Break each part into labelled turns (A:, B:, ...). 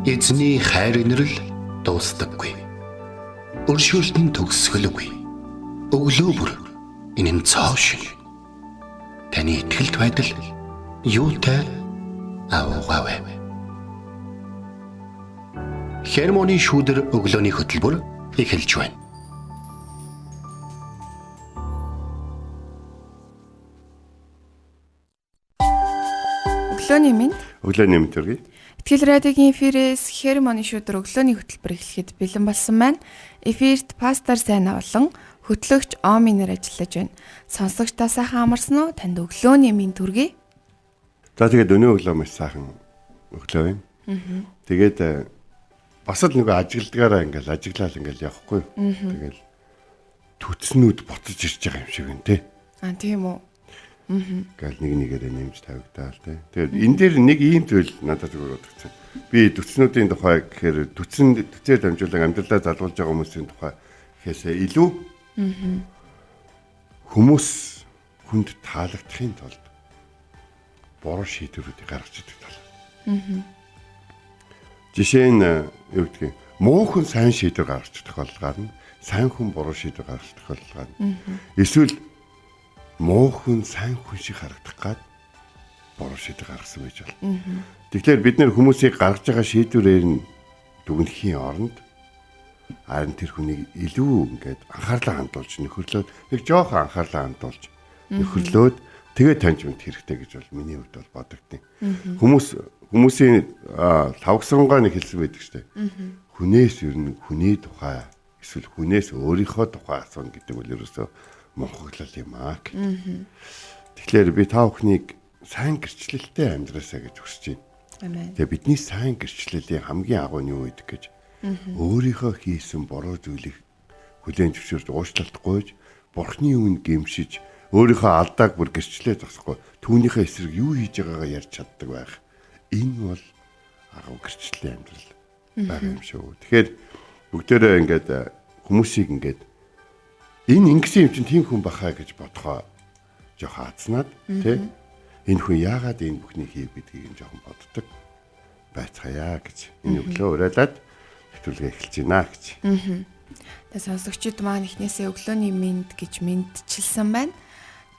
A: Эзний хайр инрэл дуустдаггүй. Өршөөлт нь төгсгөлгүй. Өглөө бүр энэ нь цоо шин. Таны итгэлт байдал юутай авгавэ. Хермоны шүүдэр өглөөний хөтөлбөр эхэлж байна.
B: Өглөөний минь.
C: Өглөөний минь төргий.
B: Итгэл радиогийн эфирээс Хермоны шүүдэр өглөөний хөтөлбөр эхлэхэд бэлэн болсон байна. Эфирт пастор Сайна болон хөтлөгч Оми нэр ажиллаж байна. Сонсогчдаа сайхан амарсан уу? Танд өглөөний минь төргий.
C: За тэгээд өнөө өглөө маш сайхан өглөө юм. Тэгээд бас л нөгөө ажигладгаараа ингээл ажиглал ингээл явахгүй. Тэгэл түтснүүд буцаж ирж байгаа юм шиг байна те.
B: Тийм үү.
C: Гэл нэг нэгээрээ нэмж тавигдаал те. Тэгээд энэ дээр нэг ийм зүйл надад зүгээр бодогдсон. Би түтснүүдийн тухай гэхээр түцээр дамжуулан амьдралаа залгуулж байгаа хүмүүсийн тухай гэхээсээ илүү хүмүүс хүнд таалагдахын тулд буруу шийдвэрүүдийг гаргаж идэг тал. Жишээ нь юу гэдгийг муухан сайн шийдвэр гаргаж идэх болгоно, сайн хүн буруу шийдвэр гаргаж идэх болгоно. Эсвэл муухан сайн хүн шиг харагдах гад буруу шийдвэр гаргасан байж болно. Тэгэхээр бид нэр хүмүүсийг гаргаж байгаа шийдвэрээр нь дүгнэхийн оронд харин тэр хүнийг илүү ингээд анхаарлаа хандуулж нөхөрлөөд нэг жоохон анхаарлаа хандуулж нөхөрлөөд тэгээ таньж мэд хэрэгтэй гэж бол миний хувьд бол бодогдтыг. Хүмүүсийн тавгсрангаа нэг хэлсэн байдаг штэ. Хүнээс ер нь хүний тухай эсвэл хүнээс өөрийнхөө тухай асууна гэдэг бол ерөөсөө монхоглол юм аа. Тэгэхээр би та бүхнийг сайн гэрчлэлтэй амьдраасаа гэж хүсэж байна. Тэгээ бидний сайн гэрчлэлийн хамгийн агуу нь юу гэдэг гэж өөрийнхөө хийсэн буруу зүйлийг хүлээн зөвшөөрж уучлалтгүйж бурхны өмнө гэмшиж өөрийнхөө алдааг бүр гэрчлээ зогсохгүй түүнийхээ эсрэг юу хийж байгаагаа ярьж чаддаг байх. Энэ бол агуу гэрчлэлийн амьдрал байгаа юм шүү. Тэгэхээр бүгдээрээ ингээд хүмүүсийг ингээд энэ ингэсэн юм чинь тийм хүн бахаа гэж бодохоо жоохон азнаад тий энэ хүн яагаад энэ бүхнийг хийв гэдгийг нь жоохон боддог байцгаая гэж энэ өглөө уриалаад хэвлэгээ эхэлж байна гэж.
B: Тэгээ сонсогчид маань эхнээсээ өглөөний мэнд гэж мэдчилсэн байна.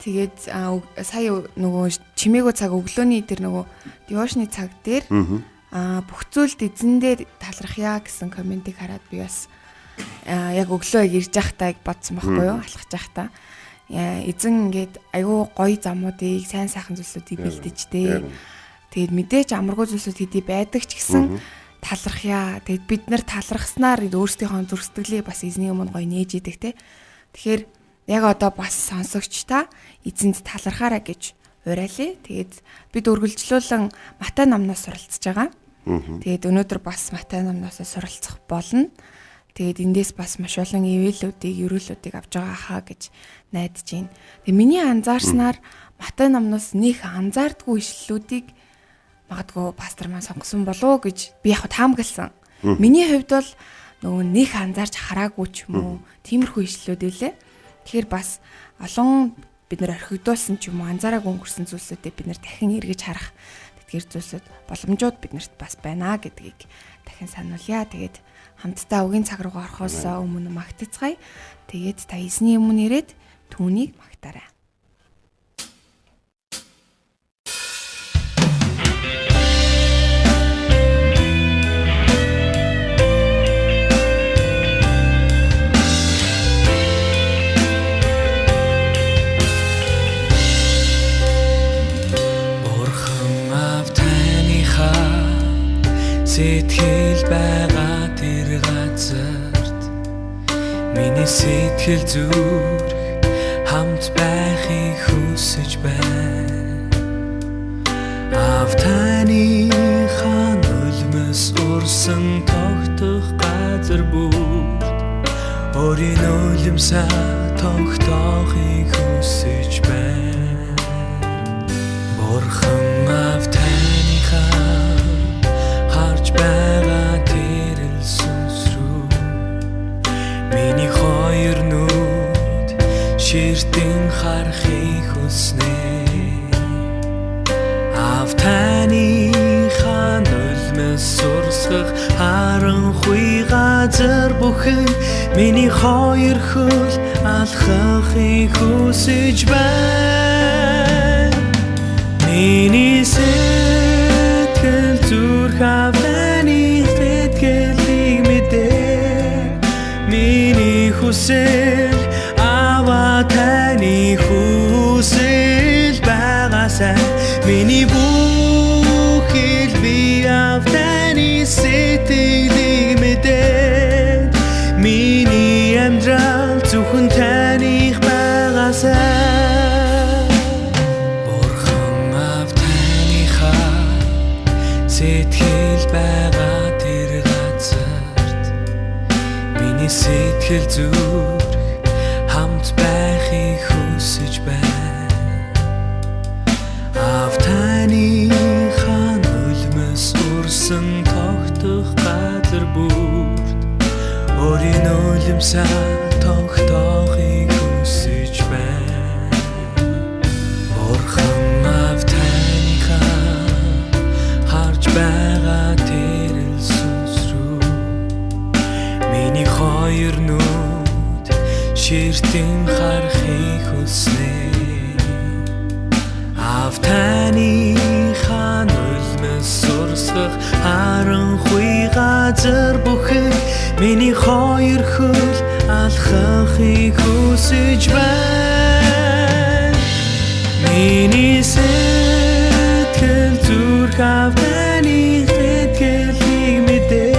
B: Тэгээд сая нөгөө чимээгүй цаг өглөөний тэр нөгөө девошны цаг дээр бүх зүйлд эзэн дээр талархъя гэсэн комментиг хараад би бас яг өглөө ирж байхдаа бодсон байхгүй юу? Алхаж байхдаа эзэн ингээд айгүй гоё замуудыг сайн сайхан зүйлсүүдийг бэлдэж дээ. Тэгээд мэдээж амаргүй зүйлсүүд хэдий байдаг ч гэсэн талархъя. Тэгээд бид нар талархснаар өөрсдийнхөө зүрх сэтгэлийг бас эзний өмнө гоё нээж идэг те. Тэгэхээр яг одоо бас сонсогчдаа эзэнд талархаарай гэж уриалъя. Тэгээд бид үргэлжлүүлэн Матай номноос суралцж байгаа. Тэгээд өнөөдөр бас Матай номноос суралцах болно. Тэгээд эндээс бас маш олон эрүүлүүдийг авч байгаа хаа гэж найдаж байна. Тэгээд миний анзаарснаар Матай номноос нөх анзаардгүй ишлэлүүдийг магадгүй пастор маань сонгосон болов уу гэж би яг таамагласан. Миний хувьд бол нөгөө нөх анзаарч хараагүй ч юм уу тиймэрхүү ишлэлүүд үлээ. Тэгэхээр бас олон бид нэр орхигдуулсан ч юм уу анзаараагүй өнгөрсөн зүйлсүүдээ бид нэр дахин эргэж харах тэтгэр зүйлсүүд боломжууд биднэрт бас байна гэдгийг дахин сануулъя. Тэгээд хамтдаа үгийн цаг руу орохоос өмнө магтацгаая. Тэгээд та эзний өмнө ирээд түүнийг магтаарай.
D: Сэтгэл байгаа тэр газарт миний сэтгэл зүрх хамт байхыг хүсэж байна. Автаныхаа нулимс урсан тогтох газар бүрт өөрийн нулимсаа тогтоохыг хүсэж байна. Бурхан автаныхаа байгаа тэр сүнс рүү миний хоёр нүд ширтэн харахыг хүснэ. Автаныхаа нулимс урсан сурсгах харанхуй газар бүхэн миний хоёр хөл алхахыг хүсэж байна. Миний сэтгэл зүрх авданы сэтгэлийг мэдээ. Миний хүсэл аваа таны хүсэл байгаасай. Миний бүхэл би авданы сэтгэлийг мэдээ. Миний амьдрал зөвхөн таних байгаасай. Сэтгэл байгаа тэр газарт миний сэтгэл зүрх хамт байхыг хүсэж байна. Автаныхаа нулимс урсан тогтох газар бүрт өөрийн нулимсаа тогтоохыг хүсэж байна. Бурхан байгаа тэрэл сүнс рүү миний хоёр нүд ширтэн харахыг хүснэ. Автаныхаа нулимс сурсгах харанхуй газар бүхэн миний хоёр хөл алхахыг хүсэж байна. Миний сэтгэл зүрх авданы сэтгэлийг мэдээ.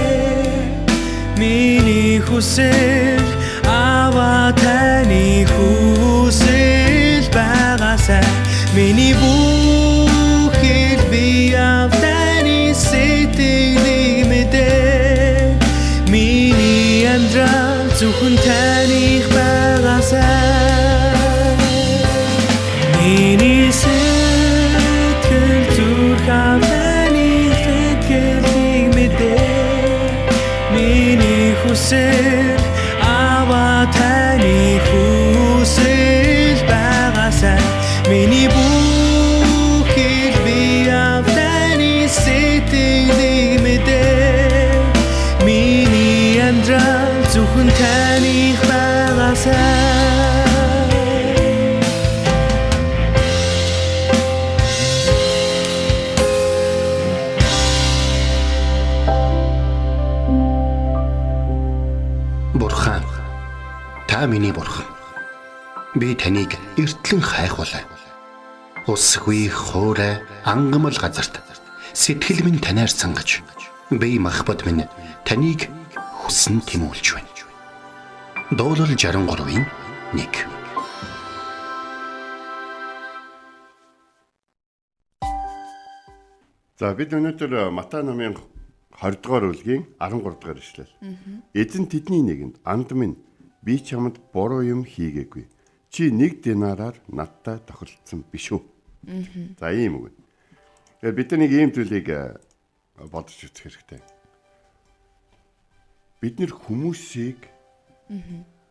D: Миний хүсэл аваа таны хүсэл байгаасай. Миний бүхэл би авданы сэтгэлийг мэдээ. Миний амьдрал зөвхөн таних байгаасай. Миний сэтгэл зүрх авданы сэтгэлийг мэдээ. Миний хүсэл аваа таны хүсэл байгаасай. Миний бүхэл би авданы сэтгэлийг мэдээ. Миний амьдрал зөвхөн таних байгаасай.
A: Бурхан, та миний бурхан. Би таныг эртлэн хайхвалаа. Усгүй хоорой ангамл газарт сэтгэл минь танаар сангаж, би махбат минь таныг хүсн тэмүүлж байна. Дуурал 63-ийн 1.
C: За бид өнөөдөр Матай номын 20 дугаар бүлгийн 13 дугаар ишлэл. Эзэн тэдний нэгэнд анд минь би чамд буруу юм хийгээгүй. Чи 1 динараар надтай тохиролцсон биш үү? За ийм үг. Тэгээд бид нэг ийм зүйлийг бодож үзэх хэрэгтэй. Бид нэр хүмүүсийг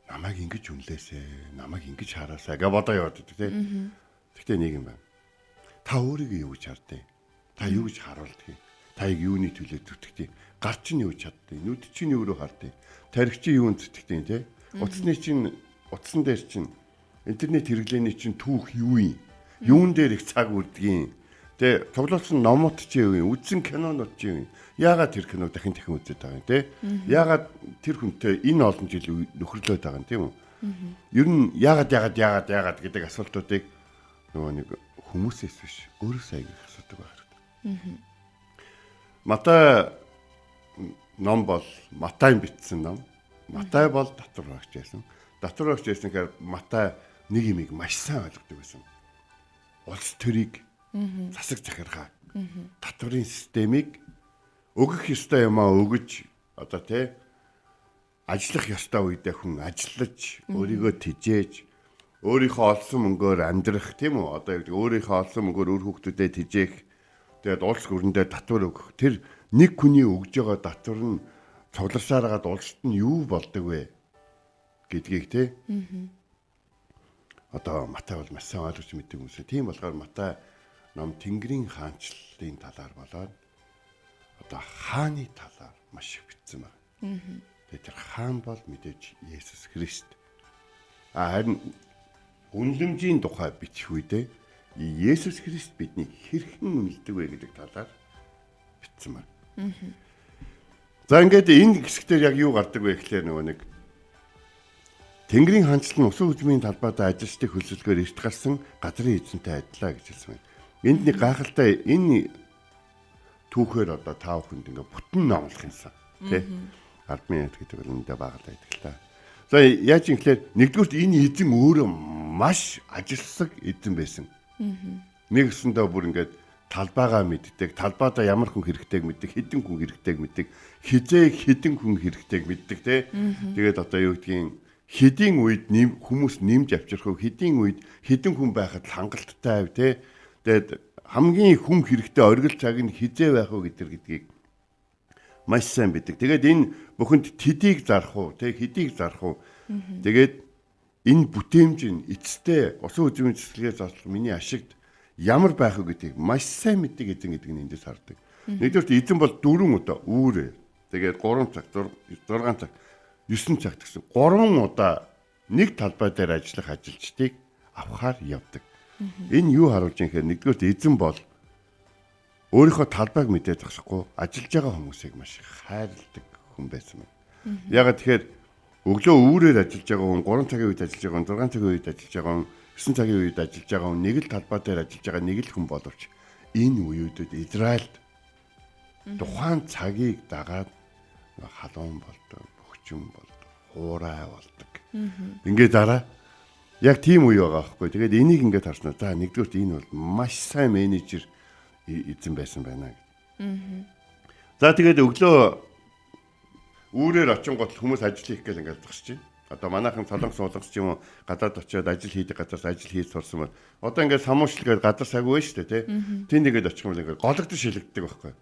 C: намайг ингэж үнлээсэ, намайг ингэж хараасаа гэж бодоо яваад байдаг тийм. Гэхдээ нэг юм байна. Та өөрийгөө юу гэж хардیں۔ Та юу гэж харуулдаг юм? Таяг юуны төлөө зүтгэдэг? Гар чинь юу чаддаг? Нүд чинь юу руу хардیں۔ Тархи чинь юунд зүтгэдэг тийм. Утсан дээр чинь интернет хэрэглээний чинь түүх юу юм? Юун дээр их цаг үрдгийн. Тэ тоглосон номууд чи юу юм? Үзсэн кинонууд чи юу юм? Яагаад тэр киног дахин үзээд байгаа юм те? Яагаад тэр хүнтэй энэ олон жил нөхөрлөөд байгаа юм тийм үү? Ер нь яагаад гэдэг асуултуудыг нөгөө нэг хүмүүсээс биш өөрөөсөө аяг асуудаг байна. Матай ном бол Матайн бичсэн ном. Матай бол татвар багч байсан. Татвар багч байсан гэхээр Матай нэг юмыг маш сайн ойлгодог байсан. Улс төрийг засаг захиргаа татварын системийг өгөх ёстой юмаа өгөж одоо тий ажиллах ёстой үедээ хүн ажиллаж өөрийгөө тижээж өөрийнхөө олсон мөнгөөр амьдрах тийм үү одоо өөрийнхөө олсон мөнгөөр өөр хүүхдүүдэд тижээх тэгээд улс гүрэндээ татвар өгөх тэр нэг хүний өгж байгаа татвар нь цугларсаар хагаад улсад нь юу болдог вэ гэдгийг тий одоо Матай бол маш сайн ойлгож мэддэг юмсэ тийм болохоор Матай ном Тэнгэрийн хаанчлалын талаар болоод одоо хааны талаар маш их бичсэн байна. Тэгээд тэр хаан бол мэдээж Есүс Христ. Харин үнэлэмжийн тухай бичих үедээ Есүс Христ бидний хэрхэн үнэлдэг вэ гэдэг талаар бичсэн байна. За ингээд энэ хэсгээр яг юу гардаг вэ гэхээр нөгөө нэг Тэнгэрийн хаанчлал нь усан хөгжмийн талбайд ажилчдыг хөлсөлгөөр эрт гарсан газрын эзэнтэй адилаа гэж хэлсэн байна. Энд нэг гайхалтай энэ түүхээр одоо тав хүнд ингээ бүтэн номлох юмсан тий. Ардмын яд гэдэг бол эндээ багтаа байдаг л та. За яаж юм гэхээр нэгдүгürt энэ эзэн өөрөө маш ажилсаг эзэн байсан. Нэгсэндээ бүр ингээд талбайгаа мэддэг, талбайдаа ямар хүн хэрэгтэйг мэддэг, хэдэн хүн хэрэгтэйг мэддэг, хэдэн хүн хэрэгтэйг мэддэг тий. Тэгээд одоо юу гэдгийг хэдийн үед хүмүүс нэмж авчрах уу, хэдийн үед хэдэн хүн байхад хангалттай байв тий. Тэгээд хамгийн хүн хэрэгтэй оргил цаг нь хизээ байх уу гэдгийг маш сайн мэддэг. Тэгээд энэ бүхэнд тэдийг зарах уу, тий хэдийг зарах уу. Тэгээд энэ бүтээмж нь эцэстээ усан хөгжмийн цэцлэгээ заслах миний ашигт ямар байх вэ гэдгийг маш сайн мэддэг эзэн гэдэг нь эндээс хардаг. Нэгдүгээр эзэн бол 4 удаа үүрээ. Тэгээд 3 цаг, 6 цаг, 9 цаг гэсэн 3 удаа нэг талбай дээр ажиллах ажилчдыг авахаар явдаг. Энэ юу харуулж байгаа юм хэрэг нэгдүгээр эзэн бол өөрийнхөө талбайг мэдээд зогсохгүй ажиллаж байгаа хүмүүсийг маш их хайрладаг хүн байсан байна. Ягаад тэгэхээр өглөө үүрээр ажиллаж байгаа хүн 3 цагийн үед ажиллаж байгаа хүн 6 цагийн үед ажиллаж байгаа хүн 9 цагийн үед ажиллаж байгаа хүн нэг л талбай дээр ажиллаж байгаа нэг л хүн боловч энэ үеүүдэд Израильд тухайн цагийг дагаад халуун болдог, бөхчүн болдог, хуурай болдог. Ингээд дараа яг тийм үе байгаа байхгүй. Тэгээд энийг ингээд харснаа. За нэгдүгээр энэ бол маш сайн менежер эзэн байсан байна гэдэг. За тэгээд өглөө үүрээр очингот хүмүүс ажил хийх гээл ингээд зогсож байна. Одоо манайхан солонгос суулгас ч юм уу гадаад очиод ажил хийдэг газраас ажил хийж сурсан бол одоо ингээд самуушилгээд газар саггүй байна шүү дээ тий. Тэнд ингээд очих юм бол ингээд гологдож шилэгддэг байхгүй.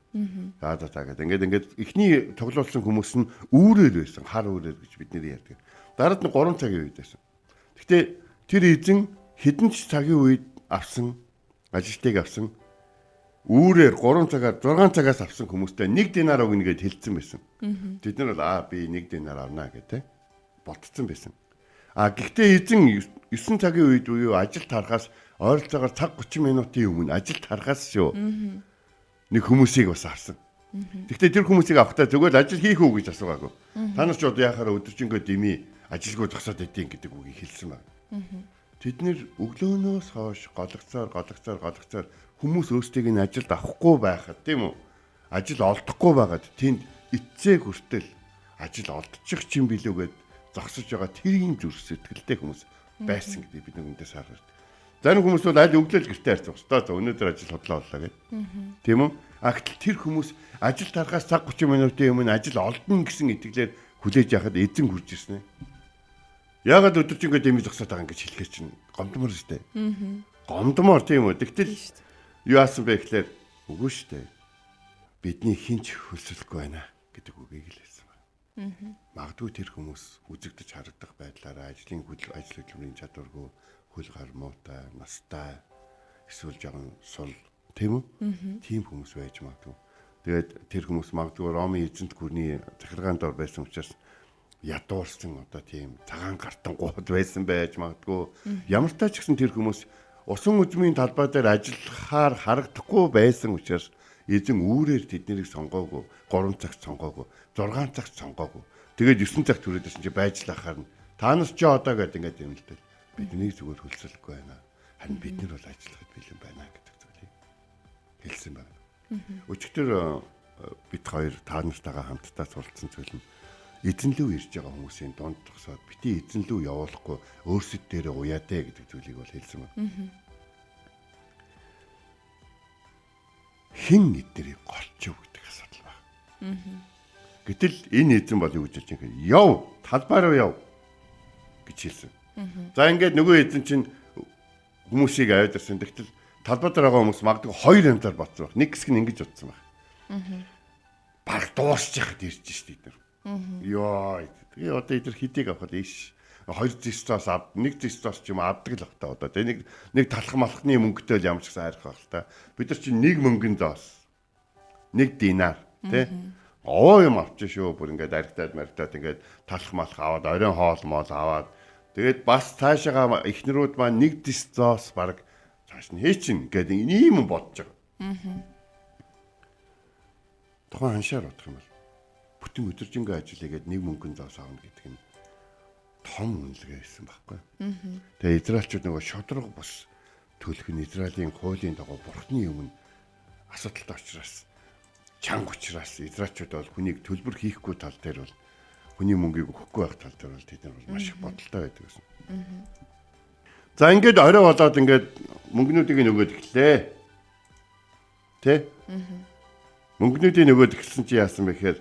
C: За гэдэг. Ингээд эхний тоглоулсан хүмүүс нь үүрээр байсан. Хар үүрээр гэж бид нэр ярьдаг. Дараад нь 3 цагийн үед байсан. Гэхдээ тэр эзэн хэдэн ч цагийн үед авсан ажилтныг авсан үүрээр 3 цагаар 6 цагаас авсан хүмүүстэй 1 динар өгнө гэж хэлсэн байсан. Тэд нар бол би 1 динар авна гэдэг ботцсон байсан. Гэхдээ эзэн 9 цагийн үед буюу ажил тарахаас ойролцоогоор цаг 30 минутын өмнө ажил тарахаас шүү. Нэг хүмүүсийг бас авсан. Гэхдээ тэр хүмүүсийг авахдаа зүгээр л ажил хийх үү гэж асуугаагүй. Та нар ч одоо яхаараа өдөржингөө дими ажилгүй зогсоод байдیں гэдэг үгийг хэлсэн байна. Тэд нэр өглөөнөөс хойш гологцоор хүмүүс өөрсдийг нь ажилд авахгүй байхад тийм үү? Ажил олдохгүй байгаад тэнд эцэг хүртэл ажил олдчих юм билүүгээд зогсож байгаа тэрийн зүрх сэтгэлтэй хүмүүс байсан гэдэг бид нүгнээс харах. Зарим хүмүүс бол аль өглөөл гэртээ харцах хэвээр өнөөдөр ажил хотлоо боллоо гэдэг. Тийм үү? Гэтэл тэр хүмүүс ажил тарахаас цаг 30 минутын өмнө ажил олдно гэсэн итгэлээр хүлээж яхад эзэн хурж ирсэн ээ. Яагаад өдөржингөө дэмий зогсоод байгаа юм гэж хэлэхээр чинь гомдмор шүү дээ. Гомдмор тийм үү? Тэгтэл юу аасан бэ гэхээр үгүй шүү дээ. Бидний хинч хөлсөлөхгүй байна гэдэг үгийг л хэлсэн байна. Магадгүй тэр хүмүүс үзэгдэж харагдах байдлаараа ажил хөдөлмөрийн чадваргүй, хөл гар муутай, настай эсвэл жоохон сул тийм үү? Тийм хүмүүс байж магадгүй. Тэгээд тэр хүмүүс магадгүй Ромын эзэнт гүрний захиргаанд ор байсан учраас ядуурсан одоо тийм цагаан гартангууд байсан байж магадгүй. Ямар ч тач гэсэн тэр хүмүүс усан хөгжмийн талбай дээр ажиллахаар харагдахгүй байсан учраас эзэн үүрээр тэднийг сонгоогүй, 3 цагт сонгоогүй, 6 цагт сонгоогүй. Тэгээд 9 цагт түрээдсэн чи байж л ахаар нь та нар ч одоо гэдэг ингээд юм л дээ. Бидний зүгээр хөлсөлөхгүй байна. Харин бид нар бол ажиллахад бэлэн байна гэдэг зүйлийг хэлсэн байна. Өчигдөр бид хоёр та нартайгаа хамтдаа суралцсан зүйл нь эзэнлүү ирж байгаа хүмүүсийн дунд тусаад бити эзэнлүү явуулахгүй өөрсөд дээрээ уяадэ гэдэг зүйлийг бол хэлсэн байна. Хин эднэрийг голчив гэдэг асуудал байна. Гэтэл энэ эзэн бол юу гэж хэлж байгаа юм бэ? Яв, талбай руу яв гэж хэлсэн. За ингээд нөгөө эзэн чинь хүмүүсийг аваад ирсэн. Тэгтэл талбай дээр байгаа хүмүүс магадгүй 2 янзаар бодсон баг. Нэг хэсэг нь ингэж бодсон баг. Баг дуусчих ирж штэ эднэр. Йоо, тэгээ одоо эдгээр хидийг авахад ийш 2 зэстос ав 1 зэстос ч юм авдаг л бата одоо тэгээ нэг талах малхны мөнгөтэй л ямар ч гэсэн айрах байх л та. Бид нар чинь 1 мөнгөн зоос 1 динар Тэ? Оо юм авчих шүү. Бүр ингээд аригтаад ингээд талах малах аваад оройн хоол моол аваад тэгээд бас цаашаага эхнэрүүд маань нэг дисцоос баг цааш нь хийчин гэдэг ийм бодож байгаа. Тухайн ханшаар бодох юм бол бүтэн өдөржингөө ажил хийгээд нэг мөнгөн зоос авна гэдэг нь том үнэлгээ байсан байхгүй. Тэгээ израилчууд нөгөө шодрог бус төлөх нь Израилийн хуулийн дагуу бурхны өмнө асуудалтай учраас чанга учраас израилчууд бол хүнийг төлбөр хийхгүй тал дээр бол хүний мөнгийг өгөхгүй байх тал дээр бол тэд нар бол маш их бодолтой байдаг гэсэн. За ингээд орой болоод ингээд мөнгнүүдийг нөгөөд эхлээ. Тэ? Мөнгнүүдийг нөгөөд эхэлсэн чи яасан бэ гэхээр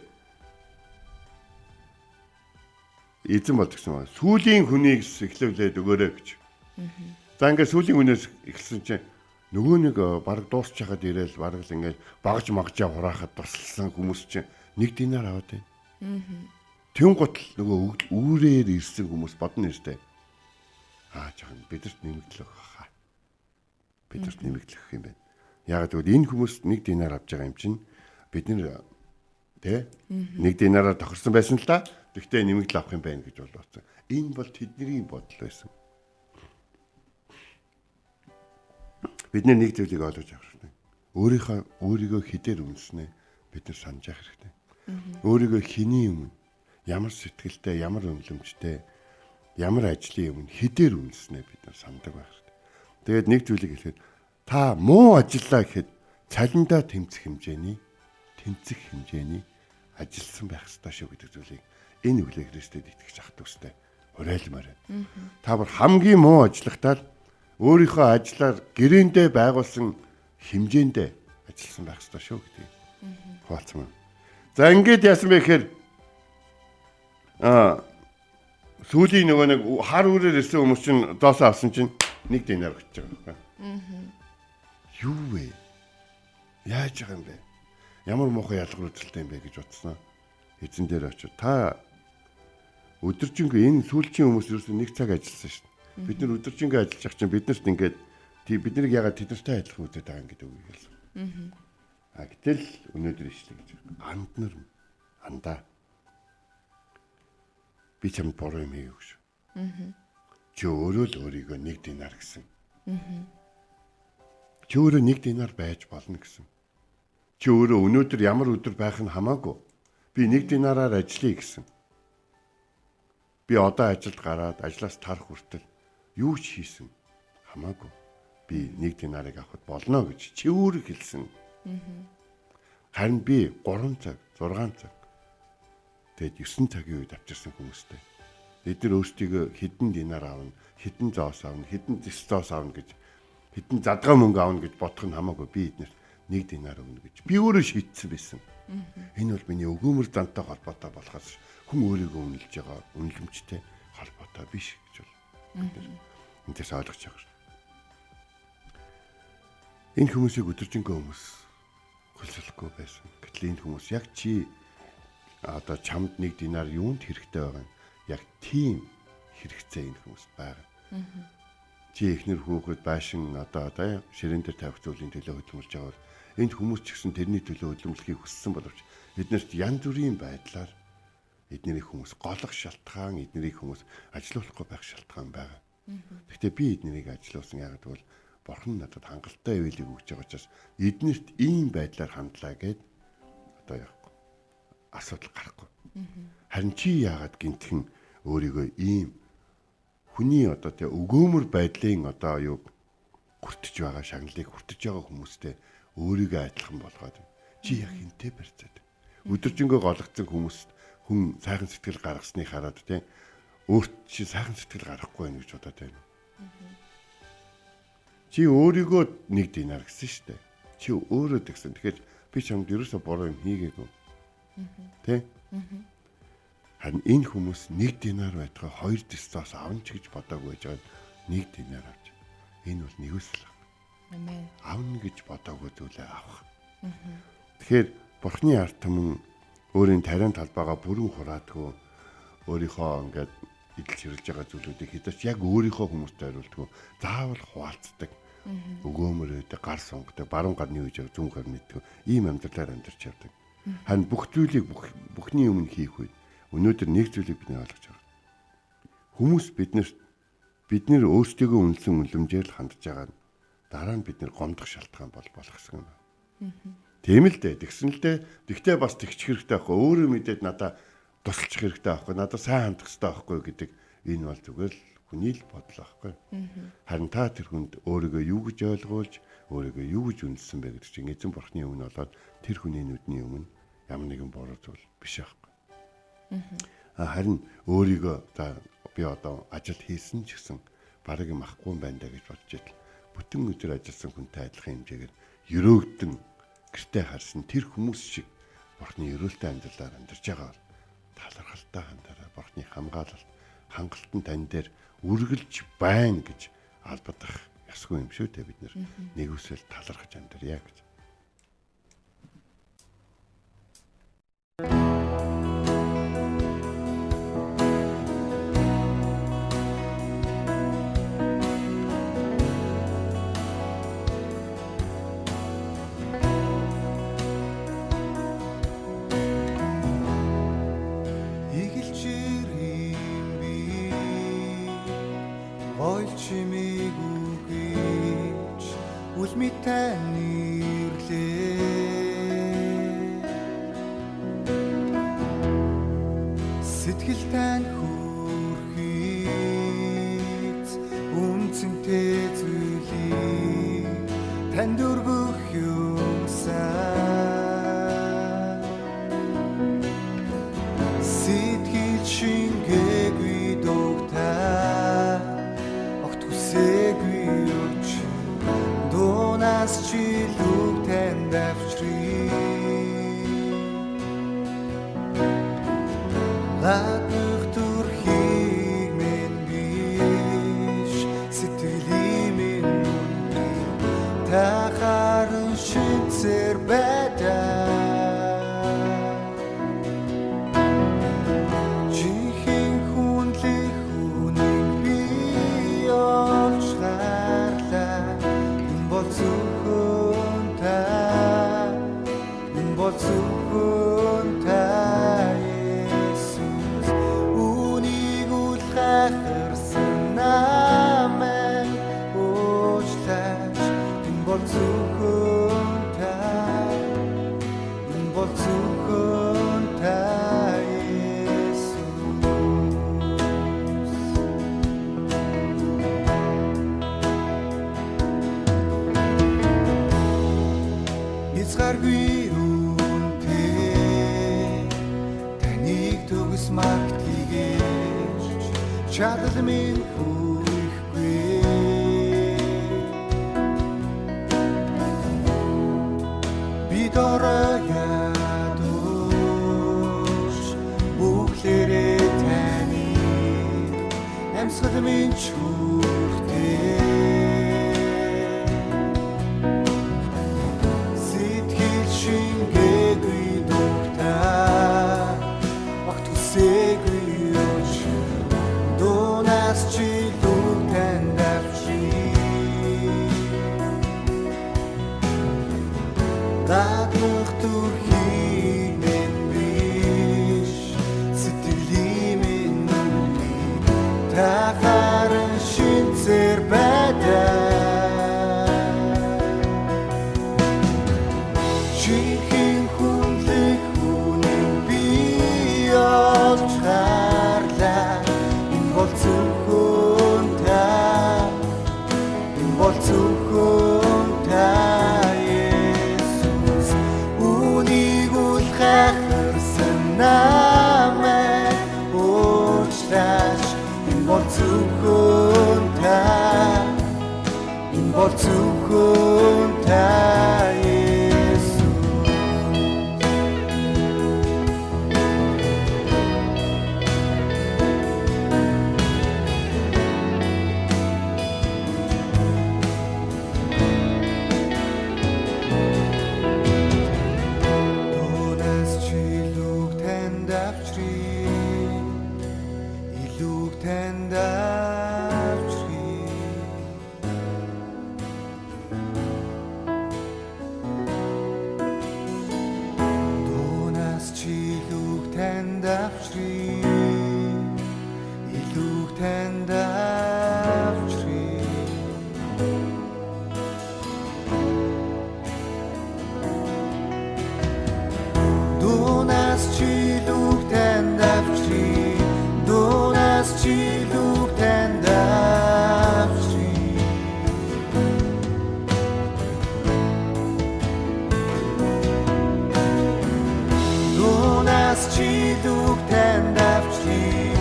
C: эзэн болд гэсэн байна. Сүүлийн хүнийг эхлүүлээд өгөөрэй гэж. За ингээд сүүлийн хүнээс эхэлсэн чи нөгөө нэг баг дуусч хахад ирээл баг л ингээд багж магжаа хураахад тусалсан хүмүүс чинь 1 динар аваад байна. Тэн гутал нөгөө үүрээр ирсэн хүмүүс бодно нэртэй. Жаахан бидэрт нэмэгдлэх хаа. Бидэрт нэмэгдлэх юм байна. Яг тэгвэл энэ хүмүүс 1 динар авч байгаа юм чинь бид нэр тэ 1 динараар тохирсон байсан л да. Тэгтээ нэмэгдэл авах юм байна гэж болооцсон. Энэ бол тэдний бодол байсан. Бид нэг зүйлийг ойлгож авах хэрэгтэй. Өөрийгөө хідээр үнэлснэ бид нар санаж явах хэрэгтэй. Өөрийгөө хэний өмнө ямар сэтгэлтэй, ямар үнэлэмжтэй, ямар ажлын өмнө хідээр үнэлснэ бид нар сандаг байх хэрэгтэй. Тэгээд нэг зүйлийг хэлэхэд та муу ажиллаа гэхэд цалиндаа тэмцэх хэмжээний ажилласан байх хэрэгтэй шүү гэдэг зүйлийг энэ үглээ Христэд итгэж ахт үстэй уриалмаар байна. Та бүр хамгийн муу ажиллахтаа өөрийнхөө ажлаар гэрээндээ байгуулсан хэмжээндээ ажилласан байх ёстой шүү гэдэг. Хуваалцсан. За ингээд яасан бэ гэхээр сүүлийн нөгөө нэг хар үрээр ирсэн хүмүүс чинь доосоо авсан чинь 1 динар өгч байгаа байхгүй. Юу вэ? Яаж байгаа юм бэ? Ямар муухай ялгар үзэлтэй юм бэ гэж бодсноо. Эзэн дээр очив. Та өдөржингөө энэ сүүлчийн хүмүүс ерөөсөө 1 цаг ажилласан шүү дээ. Бид нар өдөржингөө ажиллаж байгаа чинь биднэрт ингээд бид нарыг ягаад тэдэртэй адилхан үзээд байгаа юм гэдэг үг хэлсэн. Гэтэл өнөөдөр ишлээ гэж. Анднар андаа. Би чамд буруу юм хийв шүү. Чи өөрөө л өөрийгөө 1 динар гэсэн. Чи өөрөө 1 динар байж болно гэсэн. Чи өөрөө өнөөдөр ямар өдөр байх нь хамаагүй. Би 1 динараар ажиллая гэсэн. Би одоо ажилд гараад ажлаас тарах хүртэл юу ч хийсэн хамаагүй. Би 1 динарыг авахд болно гэж чи өөрөө хэлсэн. Харин би 3 цаг, 6 цаг тэгээд 9 цагийн үед авчирсан хүмүүстэй. Бид нар өөрсдийгөө хэдэн динар аавна, хэдэн зоос аавна, хэдэн дисцоос аавна гэж хэдэн задгаа мөнгө аавна гэж бодох нь хамаагүй. Би эднэрт 1 динар өгнө гэж би өөрөө шийдсэн байсан. Энэ бол миний өгөөмөр зантай холбоотой болохоос хүн өөрийгөө үнэлж байгаа үнэлэмжтэй холбоотой биш гэж бол энэс ойлгож байгаа шүү. Энэ хүмүүсийг өдөржингөө хүмүүс хөлсөлөхгүй байсан. Гэтэл энэ хүмүүс яг чи одоо чамд 1 динар юунд хэрэгтэй байгаа юм? Яг тийм хэрэгцээ энэ хүмүүс байгаа. Чи ихнэр хүүхэд байшин одоо ширээн дээр тавих зүйлийн төлөө хөдөлмөрлж байгаа бол энэ хүмүүс ч гэсэн тэрний төлөө хөдөлмөрлөхийг хүссэн боловч эднэрт янз бүрийн байдлаар эдний хүмүүс голох шалтгаан, эдний хүмүүс ажилуулахгүй байх шалтгаан байгаа. Гэхдээ би эднийг ажилуулсан яг гэвэл Бурхан надад хангалттай явуулыг өгч байгаа учраас эднэрт ийм байдлаар хандлаа гэд одоо яахгүй асуудал гарахгүй. Харин чи яагаад гинтхэн өөрийгөө ийм хүний одоо тэ өгөөмөр байдлын одоо юу хүртэж байгаа шагналыг хүртэж байгаа хүмүүстэй өөрийгөө адилхан болгоод чи яг хинтээ барьцаад өдөржингөө гологдсон хүмүүст хүн сайхан сэтгэл гаргасныг хараад тэ өөрт чи сайхан сэтгэл гаргахгүй байх гэж бодоод байна. Чи өөрийгөө 1 динар гэсэн шүү дээ. Чи өөрөө тэгсэн. Тэгэхээр би чамд ерөөсө буруу юм хийгээгүй. Тэ? Харин энэ хүмүүс 1 динар байтгаа 2 дисцоос авна ч гэж бодоагүй байж байгаа 1 динар авч. Энэ бол нэгүсэл.
B: Амен.
C: Авна гэж бодоагүй зүйлээ авах. Тэгэхээр Бурхны ард түмэн өөрийн тариан талбайгаа бүрэн хураадгүй өөрийнхөө ингээд эдэлж хэрэлж байгаа зүйлүүдийг хэдэж яг өөрийнхөө хүмүүстэй хариулдаг. Заавал хуваалцдаг. Өгөөмөр өдөө гар сунгдаг, баруун гарны үеж зүүн гар мэддэг. Ийм амьдралаар амьдарч явдаг. Харин бүх зүйлийг бүхний өмнө хийх үед өнөөдөр нэг зүйлийг бид ойлгож байгаа. Хүмүүс бид нэр өөрсдөө үнэлсэн үнэлэмжээр л хандж байгаа нь дараа нь бид нэр гомдох шалтгаан болох гэсэн юм. Тийм л дээ. Тэгсэн л дээ. Тэгтээ бас тэгчих хэрэгтэй байхгүй. Өөрөө мэдээд надаа тусалчих хэрэгтэй байхгүй. Надад сайн хандах хэрэгтэй байхгүй гэдэг энэ бол зүгээр л хүний л бодол байхгүй. Харин та тэр хүнд өөрийгөө юу гэж ойлгуулж, өөрийгөө юу гэж үнэлсэн бэ гэдэг чинь эзэн бурхны өмнө болоод тэр хүний нүдний өмнө ямар нэгэн буруу зүйл биш байхгүй. Харин өөрийгөө би одоо ажил хийсэн ч гэсэн барыг юм ахгүй юм байна да гэж бодож идэл. Бүтэн өдөр ажилласан хүнтэй адилхан хэмжээгээр өрөөгдөн гэртээ харсан тэр хүмүүс шиг бурхны өрөөлтэй амьдралаар амьдарч байгаа бол талархалтай хандаараа бурхны хамгаалалт, хангалттай тань дээр үргэлж байна гэж албадах ёсгүй юм шүү дээ. Бид нэг үсэл талархаж амьдрья гэж.
E: Чимиг үгийч үлмитэй нэрлээ сэтгэлтэй хүрхийц үнцэнтэй зүйлийг танд өргөх юмсан сэтгэл шингээгүй догтаа Донас чилүүг танд авчрий Латных төрхийг минь биш сэтгэлийн минь та харан шинцэр байдаа чихэн хүнлэх хүнийг би олж гарлаа Зөвхөн та Есүс үнийг үл хахарсан намайг уучлаач энэ бол зөвхөн та Есүс Изгаргүй магтийгэж чадал минь хүрхгүй би дөрөж бүхлэрээ таны амьсгал минь чүртэй сэтгэл шингээгүй духтаа огт үсээгүй Дадмах төрхийг минь биш сэтгэлийн минь та харан шинцэр байдаа чихэн хүнлэх хүнийг би олж гарлаа энэ бол зөвхөн та намайг уучлаач энэ бол зөвхөн та Есүс авчрий илүүг танд авчрий Дунаас чи илүүг танд авчрий Дунаас чи илүүг танд авчрий Дунаас чи илүүг танд авчрий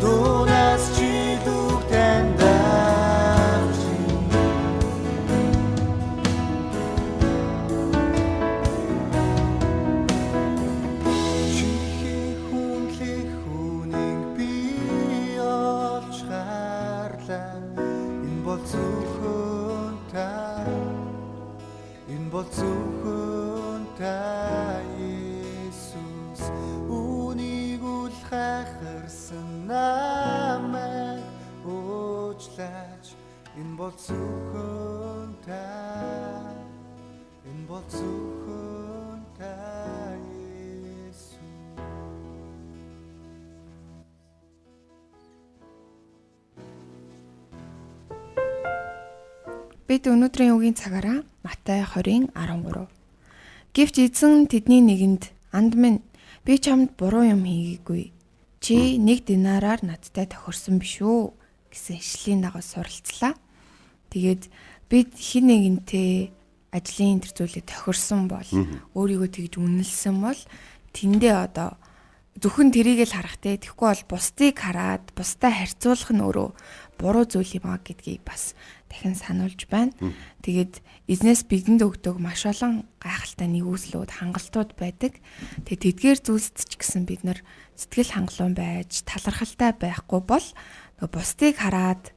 E: Дунаас чи илүүг танд авчрий Чихи хүнлэх хүнийг би олж харлаа Энэ бол зөвхөн та Энэ бол зөвхөн та Есүс Үнийг үл хайхарсан намайг уучлаач Энэ бол зөвхөн та Энэ бол зөвхөн та Есүс
B: Бид өнөөдрийн үгийн цагаараа Матай 20:13. Гэвч эзэн тэдний нэгэнд анд минь би чамд буруу юм хийгээгүй. Чи 1 динараар надтай тохирсон биш үү гэсэн ишлэлийн дагуу суралцлаа. Тэгээд бид хэн нэгэнтэй ажлын энэ зүйлийг тохирсон бол өөрийгөө тэгж үнэлсэн бол тэндээ одоо зөвхөн тэрийг л харах те. Тэгэхгүй бол бусдыг хараад бусдаа харьцуулах нь өөрөө буруу зүйл юм а гэдгийг бас дахин сануулж байна. Тэгээд эзнээс бидэнд өгдөг маш олон гайхалтай нэгүслүүд, хангалтууд байдаг. Тэгээд тэдгээр зүйлсд ч гэсэн бид нар сэтгэл хангалуун байж, талархалтай байхгүй бол нөгөө бусдыг хараад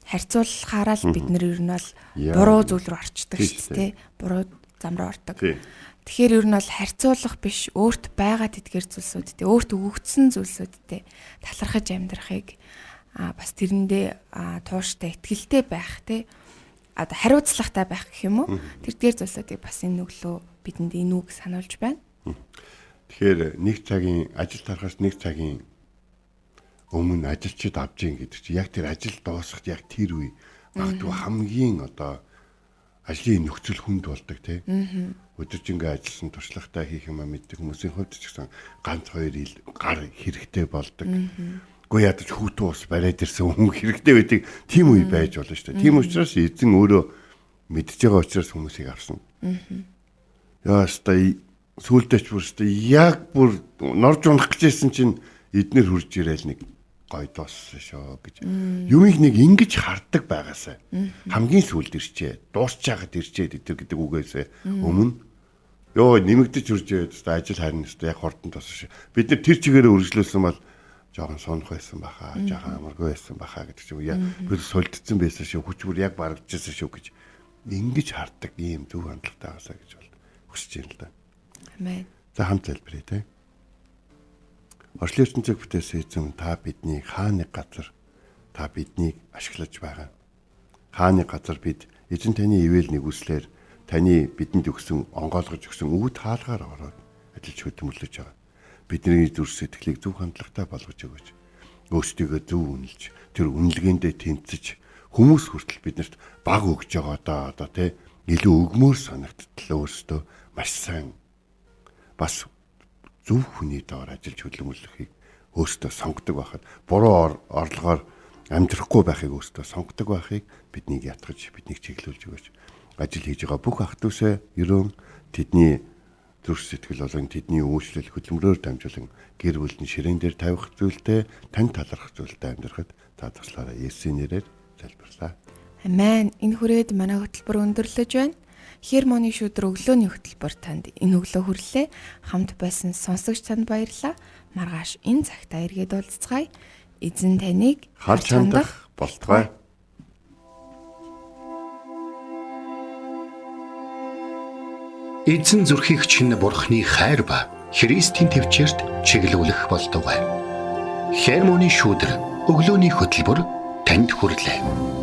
B: харьцуулахаараа л бид нар ер нь бол буруу зүйл рүү орчдөг шүү дээ. Буруу зам руу ордог. Тэгэхээр ер нь бол харьцуулах биш, өөрт байгаа тэдгээр зүйлсүүдтэй, өөрт өгөгдсөн зүйлсүүдтэй талархаж амьдрахыг бас тэрэндээ тууштай, итгэлтэй байх те. Одоо хариуцлагатай байх гэх юм уу? Тэрдгээр зүйлсүүдийг бас энэ өглөө бидэнд энэ үг сануулж байна.
C: Тэгэхээр нэг цагийн ажил тарахаас нэг цагийн өмнө ажилчид авж ийн гэдэг чинь яг тэр ажил дуусахад яг тэр үе магадгүй хамгийн одоо ажлын нөхцөл хүнд болдог тий. Өдөржингөө ажилласан туршлагатай хийх юм мэддэг хүмүүсийн хувьд ч гэсэн ганц 2 ил гар хэрэгтэй болдог. Гэхдээ ядаж хүүтэн ус бариад ирсэн хүн хэрэгтэй байдаг тийм үе байж болно шүү дээ. Тийм учраас эзэн өөрөө мэдж байгаа учраас хүмүүсийг авсан. Яаста сүулдэж бүрстэ яг бүр норж унах гэжсэн чинь эднэр хурж ирээл нэг гой дууссан шоо гэж. Юмыг нэг ингэж харддаг байгаасаа. Хамгийн сүлд ирчээ, дуусч байгаад ирчээ гэдэг үгээс өмнө ёо нэмэгдэж хурж ирээд өстой ажил харна өстой яг хурдан тоссон шүү. Бид нар тэр чигээрээ үргэлжлүүлсэн бол жоохон сонох байсан баха, жоохон амаргүй байсан баха гэдэг чинь яа бүр сулдсан байсан шүү. Хүч бүр яг барагдчихсан шүү гэж ингэж харддаг ийм зөв хандлагатай байгаасаа гэж бол хүсэж байна л да.
B: Амен.
C: За хамт залбирая те. Орчлын ертөнцийг бүтээсэн эзэн та бидний хааны газар та биднийг ашиглаж байгаа. Хааны газар бид эзэн таны ивэл нэгүслэр таны бидэнд өгсөн онгойлгож өгсөн үүд хаалгаар ороод ажиллаж хөдөлмөрлөж байгаа. Бидний зүрх сэтгэлийг зөв хандлагатай болгож өгөөч. Өөрсдийгөө зөв үнэлж тэр үнэлгээндээ тэнцэж хүмүүс хүртэл биднэрт баг өгж байгаа одоо те илүү өгмөр санагдтал өөрсдөө маш сайн бас зөв хүний доор ажиллаж хөдөлмөрлөхийг өөртөө сонгодог байхад буруу орлогоор амьдрахгүй байхыг өөртөө сонгодог байхыг биднийг ятгаж биднийг чиглүүлж өгөөч. Ажил хийж байгаа бүх ах トゥ усээ ерөн тэдний зүрх сэтгэл болон тэдний үйлчлэл хөдөлмөрөөр дамжуулан гэр бүлийн ширээн дээр тавих зүйлдээ тань талархах зүйлдээ амьдрахад та туслаарай. Есүсийн нэрээр залбирлаа.
B: Амен. Энэ хүрээд манай хөтөлбөр өндөрлөж байна. Хермоны шүдэр өглөөний хөтөлбөр танд энэ өглөө хүрлээ. Хамт байсан сонсогч танд баярлалаа. Маргааш энэ цагтаа эргээд уулзцгаая. Эзэн таныг
C: харж хандах болтугай.
A: Эзэн зүрхийг чинь бурхны хайр ба Христийн төвчөрт чиглүүлэх болтугай. Хермоны шүдэр өглөөний хөтөлбөр танд хүрлээ.